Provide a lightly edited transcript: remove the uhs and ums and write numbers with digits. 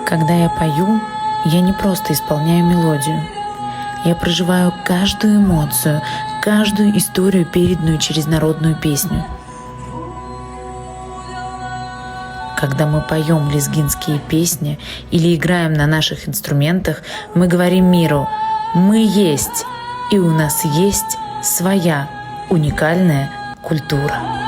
Когда я пою, я не просто исполняю мелодию. Я проживаю каждую эмоцию, каждую историю, переданную через народную песню. Когда мы поем лезгинские песни или играем на наших инструментах, мы говорим миру: мы есть, и у нас есть своя уникальная культура.